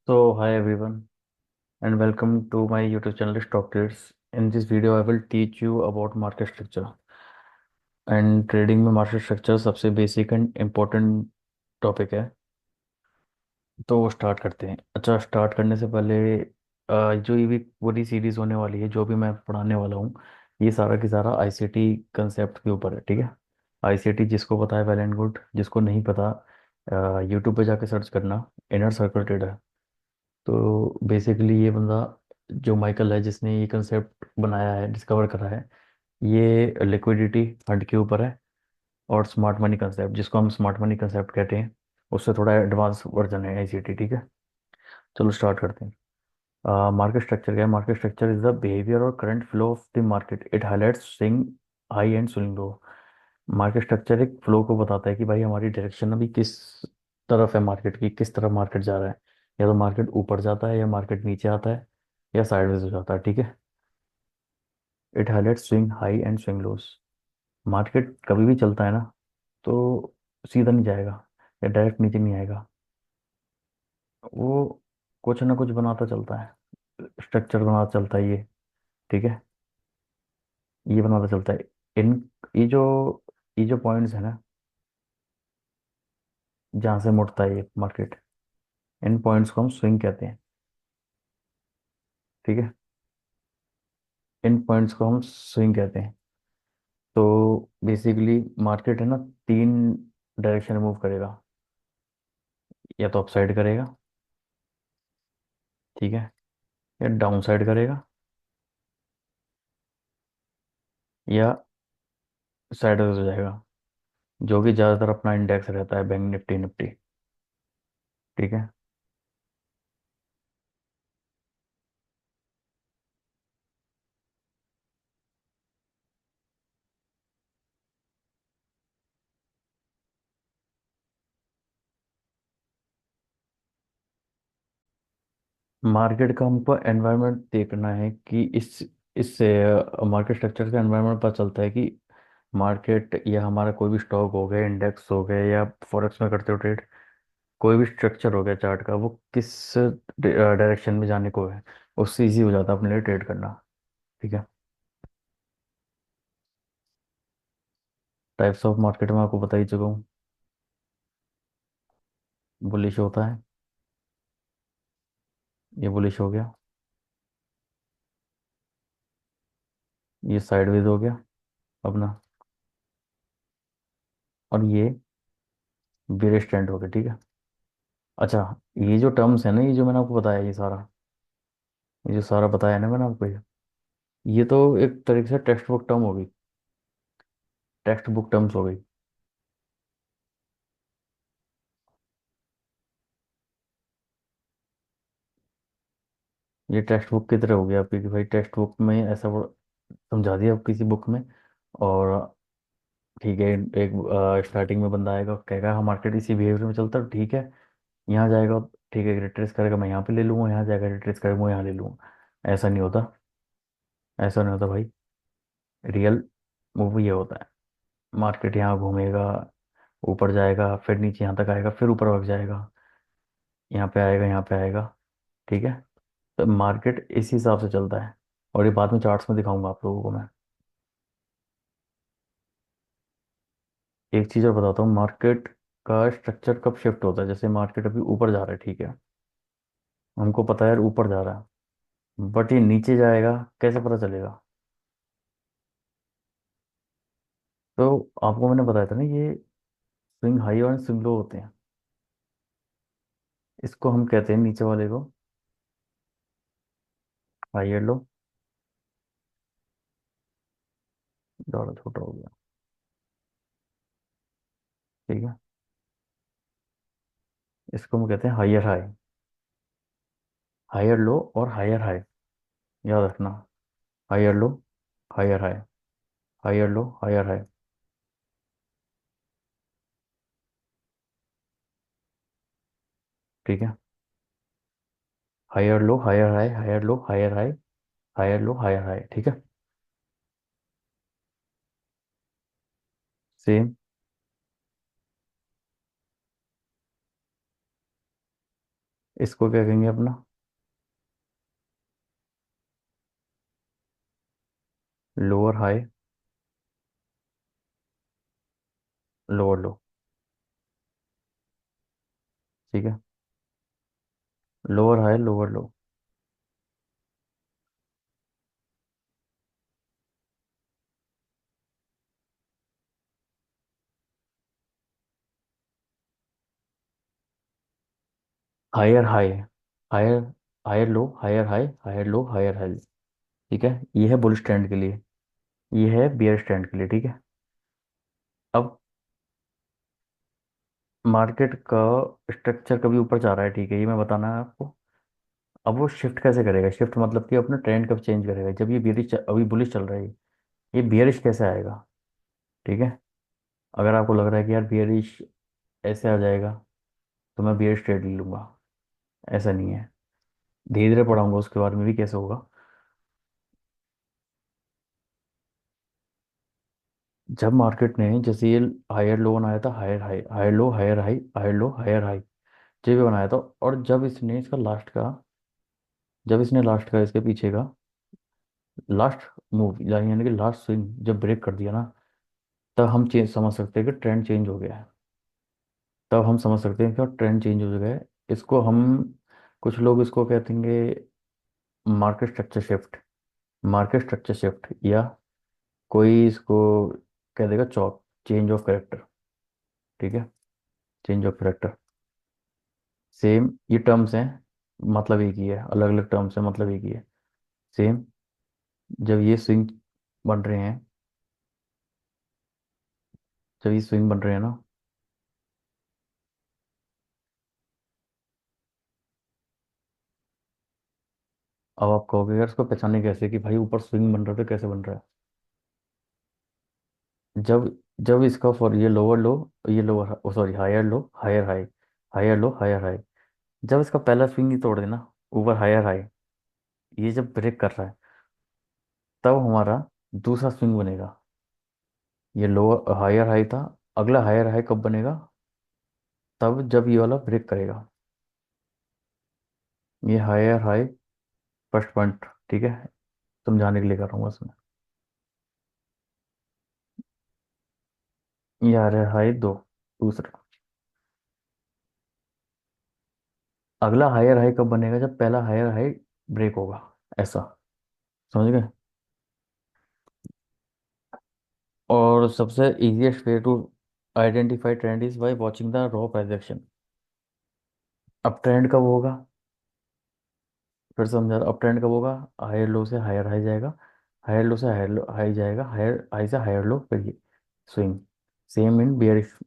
So, hi everyone, and welcome to my YouTube channel Stock Trades. In this video, I will teach you about market structure. And trading में market structure सबसे basic and important topic है। तो start करते हैं। अच्छा, start करने से पहले जो ये भी पूरी सीरीज होने वाली है, जो भी मैं पढ़ाने वाला हूँ, ये सारा की सारा आईसीटी कंसेप्ट के ऊपर है। ठीक है। आईसीटी जिसको पता है वेल एंड गुड, जिसको नहीं पता यूट्यूब पे जाके सर्च करना, इनर सर्कल ट्रेडर। तो बेसिकली ये बंदा जो माइकल है, जिसने ये कंसेप्ट बनाया है, डिस्कवर करा है, ये लिक्विडिटी फंड के ऊपर है। और स्मार्ट मनी कंसेप्ट, जिसको हम स्मार्ट मनी कंसेप्ट कहते हैं, उससे थोड़ा एडवांस वर्जन है आईसीटी। ठीक है। चलो स्टार्ट करते हैं। मार्केट स्ट्रक्चर क्या है? Market structure is the behaviour और current flow of the market. It highlights swing high and swing low. Market structure एक फ्लो को बताता है कि भाई हमारी डायरेक्शन अभी किस तरफ है, मार्केट की किस तरफ मार्केट जा रहा है। या तो मार्केट ऊपर जाता है, या मार्केट नीचे आता है, या साइडवेज हो जाता है। ठीक है। It highlight swing high and swing loss. Market कभी भी चलता है ना, तो सीधा नहीं जाएगा या डायरेक्ट नीचे नहीं आएगा। वो कुछ ना कुछ बनाता चलता है, स्ट्रक्चर बनाता चलता है ये। ठीक है। ये बनाता चलता है। इन ये जो ये जो पॉइंट्स है ना, जहाँ से मुड़ता है ये मार्केट, इन पॉइंट्स को हम स्विंग कहते हैं। ठीक है। इन पॉइंट्स को हम स्विंग कहते हैं। तो बेसिकली मार्केट है ना, तीन डायरेक्शन में मूव करेगा। या तो अपसाइड करेगा, ठीक है, या डाउन साइड करेगा, या साइडवेज हो जाएगा, जो कि ज़्यादातर अपना इंडेक्स रहता है बैंक निफ्टी निफ्टी। ठीक है। मार्केट का हमको एनवायरनमेंट देखना है कि इससे मार्केट स्ट्रक्चर का एनवायरनमेंट पता चलता है कि मार्केट या हमारा कोई भी स्टॉक हो गया, इंडेक्स हो गया, या फॉरेक्स में करते हो ट्रेड, कोई भी स्ट्रक्चर हो गया चार्ट का, वो किस डायरेक्शन में जाने को है, उससे इजी हो जाता है अपने लिए ट्रेड करना। ठीक है। टाइप्स ऑफ मार्केट में आपको बता ही चुका हूँ। बुलिश होता है, ये बुलिश हो गया। ये साइडवेज हो गया अपना। और ये बेरिश ट्रेंड हो गया। ठीक है। अच्छा, ये जो टर्म्स है ना, ये जो मैंने आपको बताया, ये जो सारा बताया ना मैंने आपको, ये तो एक तरीके से टेक्स्ट बुक टर्म हो गई, टेक्स्ट बुक टर्म्स हो गई। ये टेक्स्ट बुक की तरह हो गया आपकी, कि भाई टेक्स्ट बुक में ऐसा समझा दिया किसी बुक में। और ठीक है, एक स्टार्टिंग में बंदा आएगा, कहेगा हाँ मार्केट इसी बिहेवियर में चलता है, ठीक है, यहाँ जाएगा, ठीक है, रिट्रेस करेगा, मैं यहाँ पे ले लूँगा, यहाँ जाएगा रिट्रेस करेगा, मैं यहाँ ले लूँगा। ऐसा नहीं होता। ऐसा नहीं होता भाई। रियल मूव ये होता है, मार्केट यहाँ घूमेगा, ऊपर जाएगा, फिर नीचे यहाँ तक आएगा, फिर ऊपर भाग जाएगा, यहाँ पे आएगा, यहाँ पे आएगा। ठीक है। तो मार्केट इसी हिसाब से चलता है। और ये बाद में चार्ट्स में दिखाऊंगा आप लोगों को मैं। एक चीज़ और बताता हूँ, मार्केट का स्ट्रक्चर कब शिफ्ट होता है। जैसे मार्केट अभी ऊपर जा रहा है, ठीक है, हमको पता है यार ऊपर जा रहा है, बट ये नीचे जाएगा, कैसे पता चलेगा? तो आपको मैंने बताया था ना, ये स्विंग हाई और स्विंग लो होते हैं। इसको हम कहते हैं, नीचे वाले को, हाई और लो। ज़्यादा छोटा हो गया। ठीक है। इसको हम कहते हैं हायर हाई, हायर लो और हायर हाई। याद रखना। Higher low, higher high, higher low, higher high. ठीक है। Higher low, higher high, higher low, higher high, higher low, higher high. ठीक है। सेम। इसको क्या कहेंगे अपना? Lower high, lower low. ठीक है, lower high lower low. Higher high, higher, higher low, higher high, higher low, higher high. ठीक है, ये है बुल स्टैंड के लिए, ये है बियर स्टैंड के लिए। ठीक है। अब मार्केट का स्ट्रक्चर कभी ऊपर जा रहा है, ठीक है, ये मैं बताना है आपको। अब वो शिफ्ट कैसे करेगा? शिफ्ट मतलब कि अपना ट्रेंड कब चेंज करेगा? जब ये बियरिश, अभी बुलिश चल रहा है, ये बियरिश कैसे आएगा? ठीक है। अगर आपको लग रहा है कि यार बियरिश ऐसे आ जाएगा, तो मैं बियरिश ट्रेड ले लूंगा, ऐसा नहीं है। धीरे धीरे पढ़ाऊंगा उसके बारे में भी कैसे होगा। जब मार्केट ने जैसे ये हायर लो बनाया था, higher high, higher low, higher high, higher low, higher high, ये भी बनाया था। और जब इसने इसका लास्ट का, जब इसने लास्ट का इसके पीछे का लास्ट मूव, यानी कि लास्ट स्विंग जब ब्रेक कर दिया ना, तब हम चेंज समझ सकते हैं कि ट्रेंड चेंज हो गया है। तब हम समझ सकते हैं कि ट्रेंड चेंज हो गया है। इसको हम, कुछ लोग इसको कहते हैं market structure shift, market structure shift, या कोई इसको कह देगा चॉप, चेंज ऑफ करेक्टर। ठीक है, चेंज ऑफ करेक्टर। सेम ये टर्म्स हैं, मतलब एक ही है, अलग अलग टर्म्स हैं, मतलब एक ही है। सेम, जब ये स्विंग बन रहे हैं, जब ये स्विंग बन रहे हैं ना, अब आप कहोगे यार इसको पहचाने कैसे कि भाई ऊपर स्विंग बन रहा था, कैसे बन रहा है? जब जब इसका फॉर ये लोअर लो, ये lower, sorry, higher low, higher high, higher low, higher high, जब इसका पहला स्विंग ही तोड़ देना, ऊपर हायर हाई, ये जब ब्रेक कर रहा है, तब हमारा दूसरा स्विंग बनेगा। ये लोअर हायर हाई था, अगला हायर हाई कब बनेगा? तब जब ये वाला ब्रेक करेगा। ये हायर हाई फर्स्ट पॉइंट, ठीक है, समझाने के लिए कर रहा हूँ इसमें। ये हायर हाई दो, दूसरा। अगला हायर हाई कब बनेगा? जब पहला हायर हाई ब्रेक होगा, ऐसा, समझ गए? और सबसे easiest way to identify trend is by watching the raw price action. अब ट्रेंड कब होगा? फिर समझा, अब ट्रेंड कब होगा? हायर लो से हायर हाई जाएगा, हायर लो से हायर लो हाई जाएगा, हायर हाई से हायर लो, फिर ये swing, same in bearish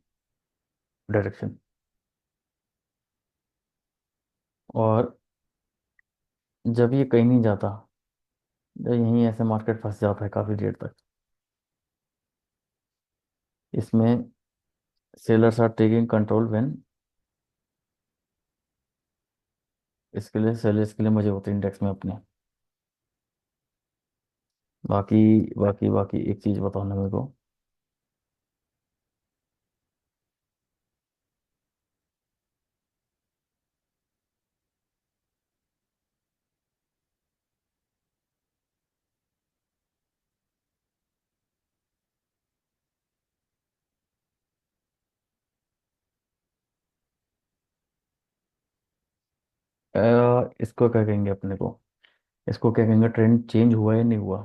direction. और जब ये कहीं नहीं जाता, जब यहीं ऐसे मार्केट फंस जाता है काफ़ी देर तक, इसमें sellers are taking control when, इसके लिए सेलर्स के लिए मजे होते हैं इंडेक्स में अपने। बाकी बाकी एक चीज़ बताना मेरे को। इसको क्या कहेंगे अपने को? इसको क्या कहेंगे? ट्रेंड चेंज हुआ या नहीं हुआ?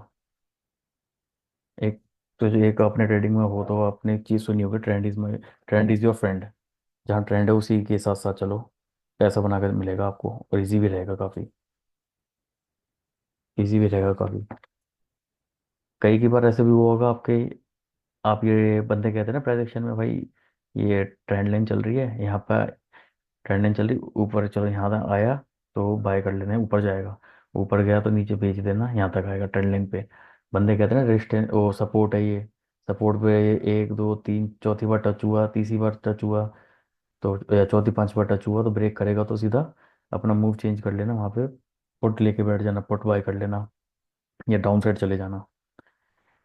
एक, तो जो एक आपने ट्रेडिंग में हो तो आपने एक चीज़ सुनी होगी, ट्रेंड इज में, ट्रेंड इज योर फ्रेंड। जहाँ ट्रेंड है उसी के साथ साथ चलो, पैसा बनाकर मिलेगा आपको, और इजी भी रहेगा काफ़ी, इजी भी रहेगा काफ़ी। कई की बार ऐसे भी हुआ होगा आपके, आप ये बंदे कहते हैं ना प्रेडिक्शन में, भाई ये ट्रेंड लाइन चल रही है यहाँ पर, ट्रेंड लाइन चल रही ऊपर, चलो यहाँ तक आया तो बाय कर लेना है, ऊपर जाएगा, ऊपर गया तो नीचे बेच देना, यहाँ तक आएगा ट्रेंड लाइन पे। बंदे कहते हैं ना रेजिस्टेंस, वो सपोर्ट है, ये सपोर्ट पे ये एक दो तीन चौथी बार टच हुआ, तीसरी बार टच हुआ, तो या चौथी पांच बार टच हुआ तो ब्रेक करेगा, तो सीधा अपना मूव चेंज कर लेना वहाँ पे, पुट लेके बैठ जाना, पुट बाय कर लेना, या डाउन साइड चले जाना।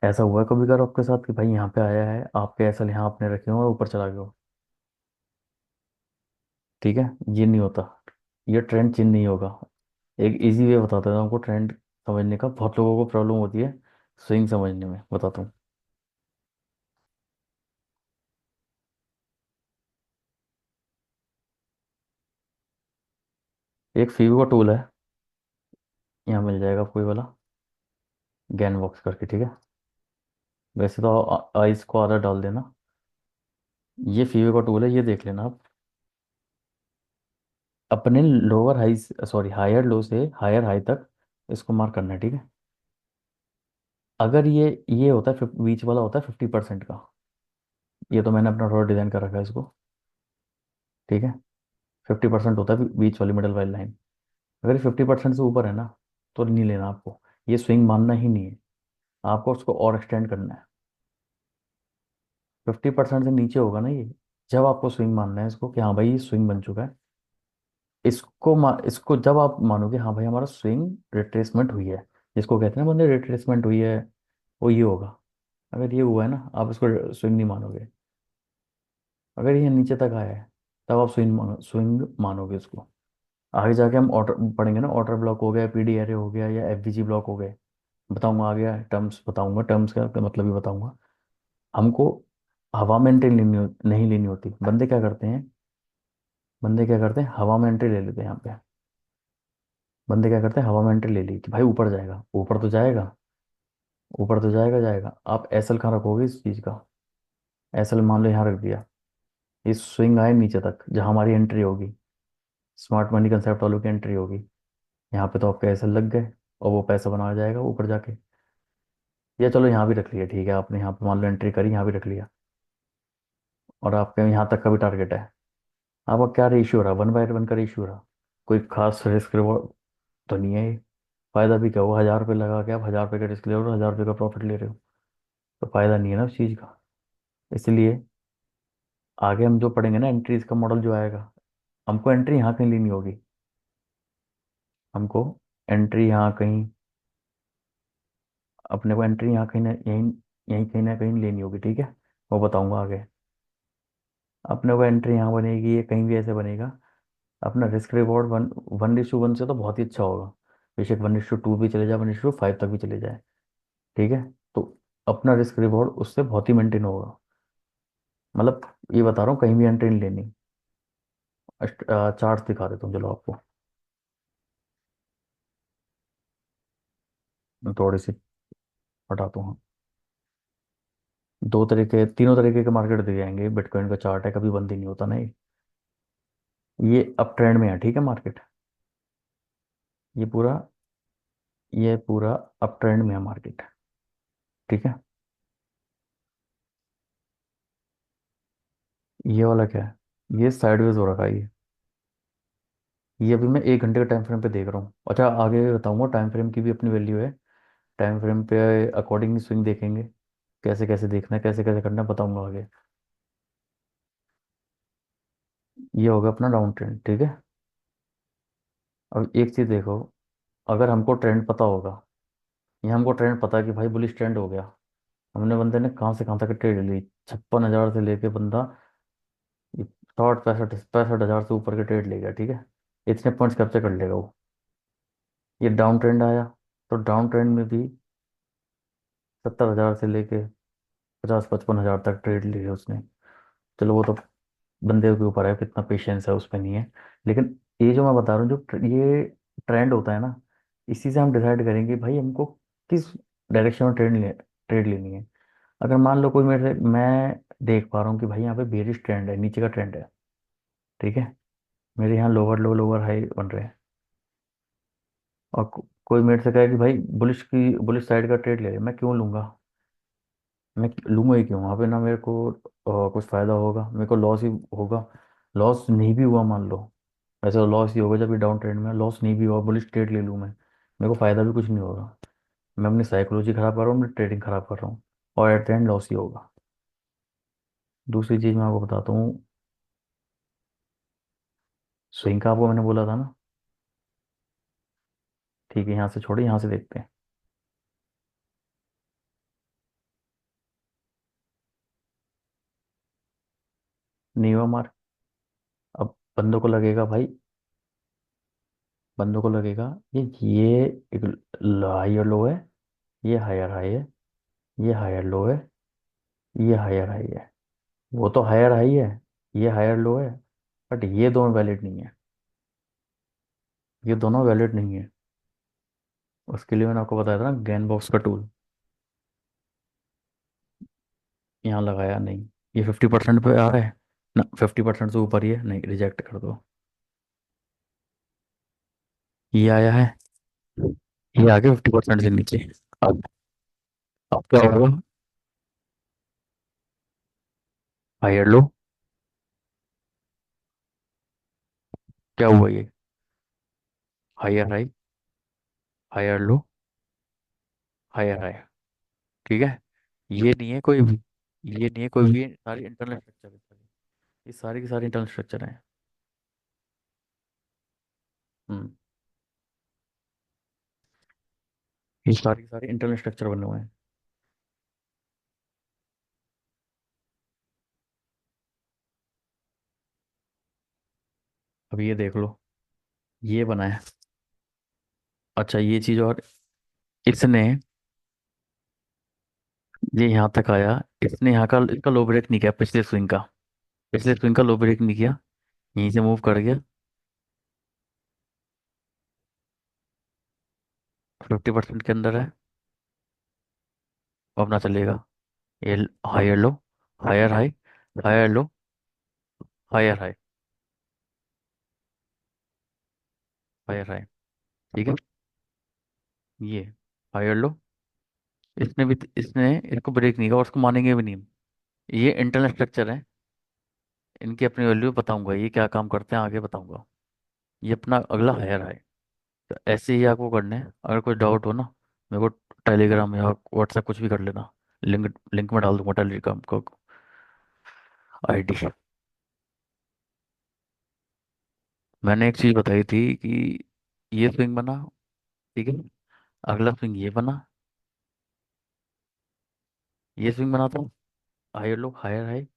ऐसा हुआ है कभी कभार आपके साथ कि भाई यहाँ पे आया है, आपके ऐसा यहाँ आपने रखे हो और ऊपर चला गया हो? ठीक है, ये नहीं होता। ये ट्रेंड चेंज नहीं होगा। एक इजी वे बताता हूँ आपको ट्रेंड समझने का। बहुत लोगों को प्रॉब्लम होती है स्विंग समझने में, बताता हूँ। एक फीव का टूल है, यहाँ मिल जाएगा आपको ये वाला, गैन बॉक्स करके, ठीक है। वैसे तो आइस को आधा डाल देना। ये फीव का टूल है, ये देख लेना आप। अपने lower high, sorry higher low से हायर हाई तक इसको मार्क करना है, ठीक है। अगर ये होता है बीच वाला होता है 50% का। ये तो मैंने अपना थोड़ा डिजाइन कर रखा है इसको, ठीक है। 50% होता है बीच वाली मिडल वाली लाइन। अगर ये 50% से ऊपर है ना, तो नहीं लेना आपको। ये स्विंग मानना ही नहीं है, आपको उसको और एक्सटेंड करना है। 50% से नीचे होगा ना ये, जब आपको स्विंग मानना है इसको कि हाँ भाई ये स्विंग बन चुका है। इसको जब आप मानोगे हाँ भाई हमारा स्विंग रिट्रेसमेंट हुई है, जिसको कहते हैं ना बंदे रिट्रेसमेंट हुई है, वो ये होगा। अगर ये हुआ है ना, आप इसको स्विंग नहीं मानोगे। अगर ये नीचे तक आया है, तब आप स्विंग मानोगे उसको। आगे जाके हम ऑर्डर पढ़ेंगे ना, ऑर्डर ब्लॉक हो गया, पीडी एरे हो गया, या एफवीजी ब्लॉक हो गए, बताऊंगा आगे, टर्म्स बताऊंगा, टर्म्स का मतलब भी बताऊंगा। हमको हवा में एंट्री नहीं लेनी होती। बंदे क्या करते हैं, हवा में एंट्री ले लेते हैं यहाँ पे। बंदे क्या करते हैं, हवा में एंट्री ले ली कि भाई ऊपर जाएगा, ऊपर तो जाएगा, ऊपर तो जाएगा जाएगा। आप एसएल कहाँ रखोगे इस चीज़ का? एसएल मान लो यहाँ रख दिया। इस स्विंग आए नीचे तक जहाँ हमारी एंट्री होगी, स्मार्ट मनी कंसेप्ट वालों की एंट्री होगी, यहाँ पे तो आपके एसएल लग गए, और वो पैसा बनाया जाएगा ऊपर जाके। या चलो यहाँ भी रख लिया, ठीक है, आपने यहाँ पे मान लो एंट्री करी, यहाँ भी रख लिया, और आपके यहाँ तक का भी टारगेट है। आपका क्या रेशियो रहा, 1/1 का रेशियो रहा। कोई खास रिस्क रिवॉर्ड तो नहीं है ये। फायदा भी क्या हुआ, 1000 रुपये लगा के आप 1000 रुपये का रिस्क ले रहे हो, 1000 रुपये का प्रॉफिट ले रहे हो, तो फायदा नहीं है ना उस चीज़ का। इसलिए आगे हम जो पढ़ेंगे ना, एंट्रीज का मॉडल जो आएगा, हमको एंट्री यहाँ कहीं लेनी होगी। हमको एंट्री यहाँ कहीं, अपने को एंट्री यहाँ कहीं ना यहीं, यहीं कहीं ना कहीं लेनी होगी, ठीक है। वो बताऊंगा आगे। अपने को एंट्री यहाँ बनेगी, ये कहीं भी ऐसे बनेगा। अपना रिस्क रिवॉर्ड 1:1 से तो बहुत ही अच्छा होगा। बेशक 1:2 भी चले जाए, 1:5 तक भी चले जाए, ठीक है। तो अपना रिस्क रिवॉर्ड उससे बहुत ही मेंटेन होगा। मतलब ये बता रहा हूँ, कहीं भी एंट्री नहीं लेनी। चार्ट दिखा देता हूँ चलो आपको, मैं थोड़ी सी हटाता हूँ। दो तरीके, तीनों तरीके के मार्केट दिए जाएंगे। बिटकॉइन का चार्ट है, कभी बंद ही नहीं होता ना ये अप ट्रेंड में है, ठीक है मार्केट। ये पूरा ये पूरा अप ट्रेंड में है मार्केट, ठीक है। ये वाला क्या है, ये साइडवेज हो रखा है ये अभी मैं 1 घंटे के टाइम फ्रेम पे देख रहा हूँ। अच्छा आगे बताऊंगा, टाइम फ्रेम की भी अपनी वैल्यू है। टाइम फ्रेम पे अकॉर्डिंग स्विंग देखेंगे, कैसे कैसे देखना है, कैसे कैसे करना है, बताऊंगा आगे। ये होगा अपना डाउन ट्रेंड, ठीक है। अब एक चीज़ देखो, अगर हमको ट्रेंड पता होगा, ये हमको ट्रेंड पता है कि भाई बुलिश ट्रेंड हो गया, हमने बंदे ने कहाँ से कहाँ तक ट्रेड ली, 56,000 से लेके बंदा ये 60 65 65 हजार से ऊपर के ट्रेड ले गया, ठीक है। इतने पॉइंट्स कैप्चर कर लेगा वो। ये डाउन ट्रेंड आया, तो डाउन ट्रेंड में भी 70,000 से लेके 50 55 हजार तक ट्रेड ली है उसने। चलो वो तो बंदे के ऊपर है, कितना पेशेंस है उस पर नहीं है। लेकिन ये जो मैं बता रहा हूँ, ये ट्रेंड होता है ना, इसी से हम डिसाइड करेंगे भाई हमको किस डायरेक्शन में ट्रेड लेनी है। अगर मान लो कोई मेरे से, मैं देख पा रहा हूँ कि भाई यहाँ पे बेरिश ट्रेंड है, नीचे का ट्रेंड है, ठीक है। मेरे यहाँ लोअर लो लोअर हाई बन रहे हैं, और कोई मेरे से कहे कि भाई बुलिश साइड का ट्रेड ले ले, मैं क्यों लूंगा? मैं लूंगा ही क्यों? वहाँ पे ना मेरे को कुछ फायदा होगा, मेरे को लॉस ही होगा। लॉस नहीं भी हुआ मान लो, ऐसा लॉस ही होगा जब ये डाउन ट्रेंड में लॉस नहीं भी हुआ, बुलिश ट्रेड ले लूँ मैं, मेरे को फायदा भी कुछ नहीं होगा। मैं अपनी साइकोलॉजी खराब कर रहा हूँ, अपनी ट्रेडिंग खराब कर रहा हूँ, और एट द एंड लॉस ही होगा। दूसरी चीज़ मैं आपको बताता हूँ, स्विंग का आपको मैंने बोला था ना, ठीक है। यहाँ से छोड़े, यहाँ से देखते हैं। नीवा मार। अब बंदों को लगेगा भाई बंदों को लगेगा ये एक हायर लो है, ये हायर हाई है, ये हायर लो है, ये हायर हाई है। वो तो हायर हाई है, ये हायर लो है, बट ये दोनों वैलिड नहीं है। ये दोनों वैलिड नहीं है। उसके लिए मैंने आपको बताया था ना, गैन बॉक्स का टूल। यहाँ लगाया नहीं, ये 50% पे आ रहा है ना, 50% से ऊपर ही है, नहीं रिजेक्ट कर दो। ये आया है, ये आ गया 50% से नीचे। अब अब क्या होगा? हायर लो, क्या हुआ ये? Higher high, higher low, higher high. ठीक है। ये नहीं है कोई भी, ये नहीं है कोई भी, सारी इंटरनल स्ट्रक्चर है सारी। ये सारी की सारी इंटरनल स्ट्रक्चर है। हम्म। ये सारी की सारी इंटरनल स्ट्रक्चर बने हुए हैं। अब ये देख लो, ये बना है। अच्छा ये चीज, और इसने, ये यहाँ तक आया, इसने यहाँ का इसका लो ब्रेक नहीं किया पिछले स्विंग का, पिछले स्विंग का लो ब्रेक नहीं किया, यहीं से मूव कर गया। 50% के अंदर है। अब अपना चलेगा। ये higher low, higher high, higher low, higher high, higher high. ठीक है। ये हायर लो, इसने भी, इसने इनको ब्रेक नहीं किया और उसको मानेंगे भी नहीं। ये इंटरनल स्ट्रक्चर है, इनकी अपनी वैल्यू बताऊंगा, ये क्या काम करते हैं आगे बताऊंगा। ये अपना अगला हायर है। तो ऐसे ही आपको करना है। अगर कोई डाउट हो ना, मेरे को टेलीग्राम या व्हाट्सएप कुछ भी कर लेना। लिंक लिंक में डाल दूंगा टेलीग्राम को, आईडी। मैंने एक चीज़ बताई थी कि ये स्विंग बना, ठीक है, अगला स्विंग ये बना, ये स्विंग बना था, हायर लो हायर हाई,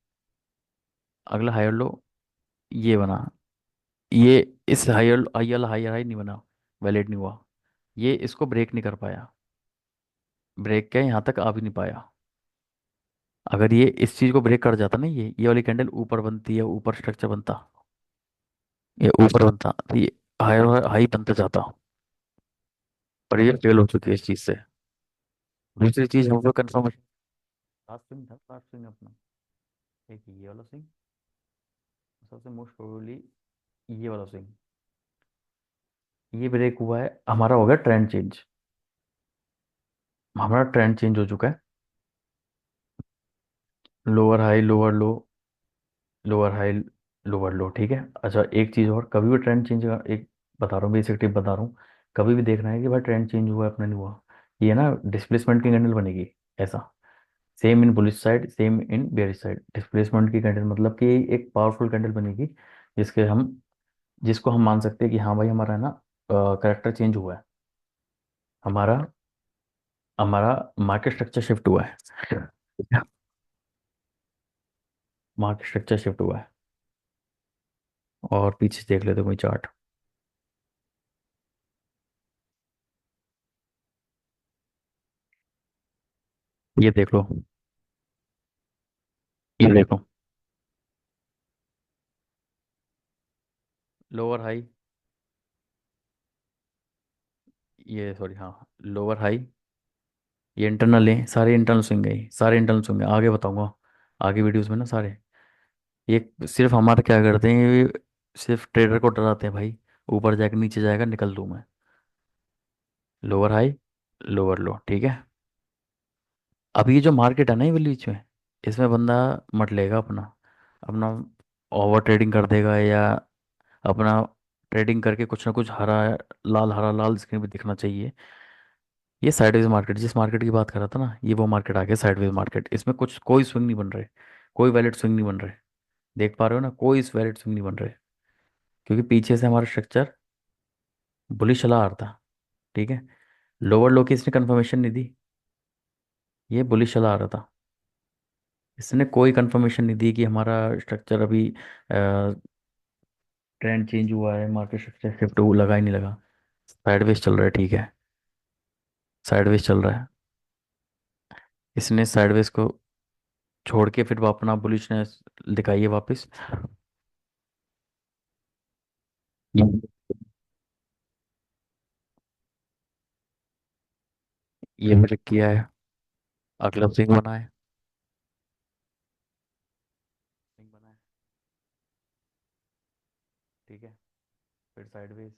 अगला हायर लो, ये बना, ये इस हायर हायर हायर हाई नहीं बना, वैलिड नहीं हुआ। ये इसको ब्रेक नहीं कर पाया, ब्रेक क्या यहाँ तक आ भी नहीं पाया। अगर ये इस चीज को ब्रेक कर जाता ना, ये वाली कैंडल ऊपर बनती है, ऊपर स्ट्रक्चर बनता, ये ऊपर बनता तो ये हाई हाई बनता जाता। पर ये फेल हो चुकी है इस चीज से। दूसरी चीज हम लोग कंफर्मेशन, लास्ट स्विंग था, लास्ट स्विंग अपना, एक ये वाला स्विंग, सबसे मोस्ट प्रोबेबली ये वाला स्विंग, ये ब्रेक हुआ है, हमारा हो गया ट्रेंड चेंज, हमारा ट्रेंड चेंज हो चुका है। लोअर हाई लोअर लो, लोअर हाई लोअर लो, ठीक है। अच्छा एक चीज़ और, कभी भी ट्रेंड चेंज का एक बता रहा हूँ, बेसिक टिप बता रहा हूँ। कभी भी देखना है कि भाई ट्रेंड चेंज हुआ है अपना, नहीं हुआ, ये ना डिस्प्लेसमेंट की कैंडल बनेगी ऐसा। Same in bullish side, same in bearish side, displacement की कैंडल मतलब कि एक पावरफुल कैंडल बनेगी, जिसके हम जिसको हम मान सकते हैं कि हाँ भाई हमारा है ना, करेक्टर चेंज हुआ है, हमारा हमारा मार्केट स्ट्रक्चर शिफ्ट हुआ है, मार्केट स्ट्रक्चर शिफ्ट हुआ है। और पीछे देख लेते कोई चार्ट, ये देख लो, ये देखो, लोअर हाई, ये सॉरी हाँ, लोअर हाई, ये इंटरनल है, सारे इंटरनल स्विंग है, सारे इंटरनल स्विंग है, आगे बताऊंगा आगे वीडियोस में ना सारे। ये सिर्फ हमारा क्या करते हैं, ये सिर्फ ट्रेडर को डराते हैं भाई, ऊपर जाकर नीचे जाएगा निकल दूं मैं। लोअर हाई, लोअर लो, ठीक है। अब ये जो मार्केट है ना, ये वाली बीच में, इसमें बंदा मट लेगा अपना, अपना ओवर ट्रेडिंग कर देगा, या अपना ट्रेडिंग करके कुछ ना कुछ हरा लाल स्क्रीन पे दिखना चाहिए। ये साइडवेज मार्केट, जिस मार्केट की बात कर रहा था ना, ये वो मार्केट आ गया साइडवेज मार्केट, इसमें कुछ कोई स्विंग नहीं बन रहे, कोई वैलिड स्विंग नहीं बन रहे। देख पा रहे हो ना, कोई वैलिड स्विंग नहीं बन रहे, क्योंकि पीछे से हमारा स्ट्रक्चर बुलिश चला आ रहा था, ठीक है। लोअर लो की इसने कंफर्मेशन नहीं दी, ये बुलिश चला आ रहा था, इसने कोई कंफर्मेशन नहीं दी कि हमारा स्ट्रक्चर अभी ट्रेंड चेंज हुआ है, मार्केट स्ट्रक्चर शिफ्ट लगा ही नहीं लगा। साइडवेज चल रहा है, ठीक है। साइडवेज चल रहा है। इसने साइडवेज को छोड़ के फिर वो अपना बुलिशनेस दिखाइए वापस। ये ये मैंने किया है। अगला स्विंग बना है। स्विंग बना है, ठीक है। फिर साइडवेज,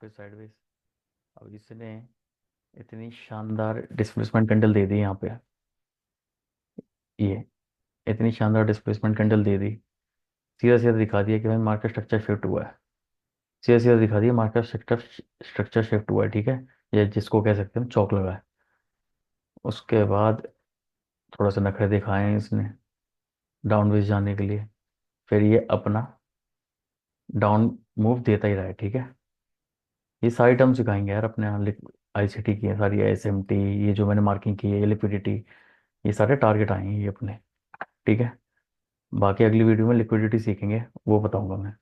फिर साइडवेज। अब इसने इतनी शानदार डिस्प्लेसमेंट कैंडल दे दी यहाँ पे। ये इतनी शानदार डिस्प्लेसमेंट कैंडल दे दी, सीधा सीधा दिखा दिया कि भाई मार्केट स्ट्रक्चर शिफ्ट हुआ है। सीधा सीधा दिखा दिया मार्केट स्ट्रक्चर स्ट्रक्चर शिफ्ट हुआ है, ठीक है। ये जिसको कह सकते हैं चौक लगा है। उसके बाद थोड़ा सा नखरे दिखाए हैं इसने डाउनवेज जाने के लिए। फिर ये अपना डाउन मूव देता ही रहा है, ठीक है। ये सारी टर्म सिखाएंगे यार अपने यहाँ। आईसीटी की है सारी, एसएमटी, ये जो मैंने मार्किंग की है, ये लिक्विडिटी, ये सारे टारगेट आएंगे ये अपने, ठीक है। बाकी अगली वीडियो में लिक्विडिटी सीखेंगे, वो बताऊंगा मैं।